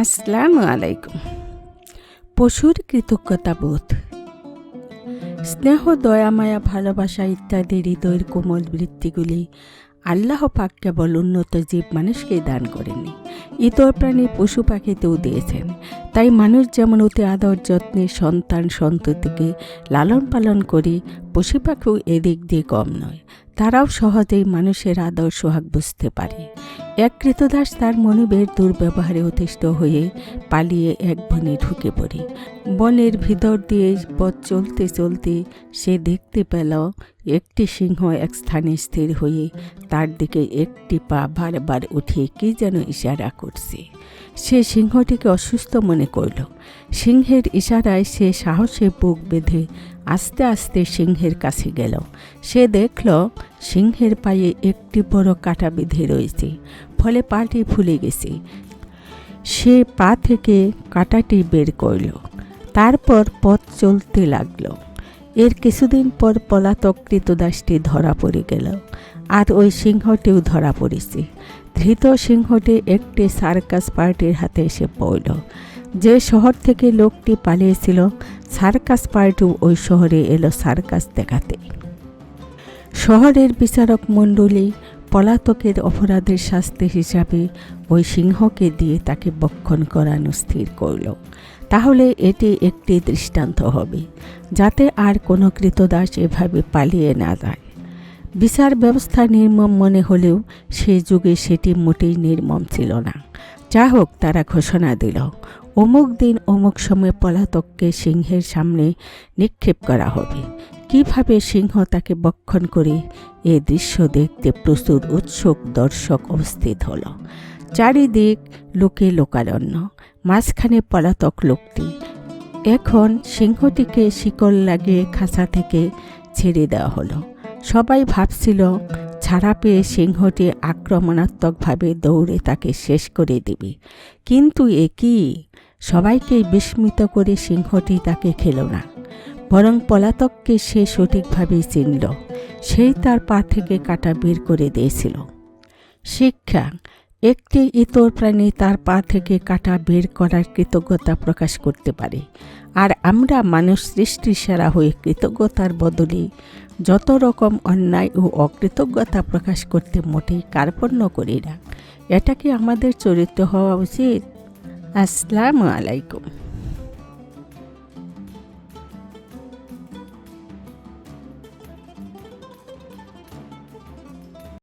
আসসালামু আলাইকুম। পশুর কৃতজ্ঞতাবোধ, স্নেহ, দয়া, মায়া, ভালোবাসা ইত্যাদি হৃদয়ের কোমল বৃত্তিগুলি আল্লাহ পাক কেবল উন্নত জীব মানুষকেই দান করেননি, ইতর প্রাণী পশু পাখিতেও দিয়েছেন। তাই মানুষ যেমন অতি আদর যত্নে সন্তান সন্ততিকে লালন পালন করি, পশু পাখিও এদিক দিয়ে কম নয়। তারাও সহজেই মানুষের আদর সোহাগ বুঝতে পারে। এক কৃতদাস তার মনিবের দুর্ব্যবহারে অতিষ্ঠ হয়ে পালিয়ে এক বনে ঢুকে পড়ে। বনের ভিতর দিয়ে পথ চলতে চলতে সে দেখতে পেল একটি সিংহ এক স্থানে স্থির হয়ে তার দিকে একটি পা বারবার উঠিয়ে কী যেন ইশারা করছে। সে সিংহটিকে অসুস্থ মনে করল। সিংহের ইশারায় সে সাহসে বুক বেঁধে আস্তে আস্তে সিংহের কাছে গেল। সে দেখল সিংহের পায়ে একটি বড় কাঁটা বিঁধে রয়েছে, ফলে পাটি ফুলে গেছে। সে পা থেকে কাঁটাটি বের করল, তারপর পথ চলতে লাগল। এর কিছুদিন পর পলাতক কৃতদাসটি ধরা পড়ে গেল, আর ওই সিংহটিও ধরা পড়েছে। ধৃত সিংহটি একটি সার্কাস পার্টির হাতে এসে পড়ল। যে শহর থেকে লোকটি পালিয়েছিল, সার্কাস পার্টিও ওই শহরে এলো সার্কাস দেখাতে। শহরের বিচারক মণ্ডলী পলাতকের অপরাধের শাস্তি হিসাবে ওই সিংহকে দিয়ে তাকে বক্ষণ করানো স্থির করল। তাহলে এটি একটি দৃষ্টান্ত হবে, যাতে আর কোনো কৃতদাস এভাবে পালিয়ে না যায়। বিচার ব্যবস্থা নির্মম মনে হলেও সে যুগে সেটি মোটেই নির্মম ছিল না। যা হোক, তারা ঘোষণা দিল, অমুক দিন অমুক সময় পলাতককে সিংহের সামনে নিক্ষেপ করা হবে। কিভাবে সিংহ তাকে বক্ষণ করে, এ দৃশ্য দেখতে প্রচুর উৎসুক দর্শক উপস্থিত হল। চারিদিক লোকে লোকারণ্য, মাঝখানে পলাতক লোকটি। এখন সিংহটিকে শিকল লাগিয়ে খাঁচা থেকে ছেড়ে দেওয়া হলো। সবাই ভাবছিল ছাড়া পেয়ে সিংহটি আক্রমণাত্মকভাবে দৌড়ে তাকে শেষ করে দেবে, কিন্তু এ কি! সবাইকেই বিস্মিত করে সিংহটি তাকে খেল না, বরং পলাতককে সে সঠিকভাবেই চিনল। সেই তার পা থেকে কাঁটা বের করে দিয়েছিল। শিক্ষা: একটি ইতর প্রাণী তার পা থেকে কাঁটা বের করার কৃতজ্ঞতা প্রকাশ করতে পারে, আর আমরা মানুষ সৃষ্টির সেরা হয়ে কৃতজ্ঞতার বদলে যত রকম অন্যায় ও অকৃতজ্ঞতা প্রকাশ করতে মোটেই কার্পণ্য করি না। এটা কি আমাদের চরিত্র হওয়া উচিত? আসসালামু আলাইকুম।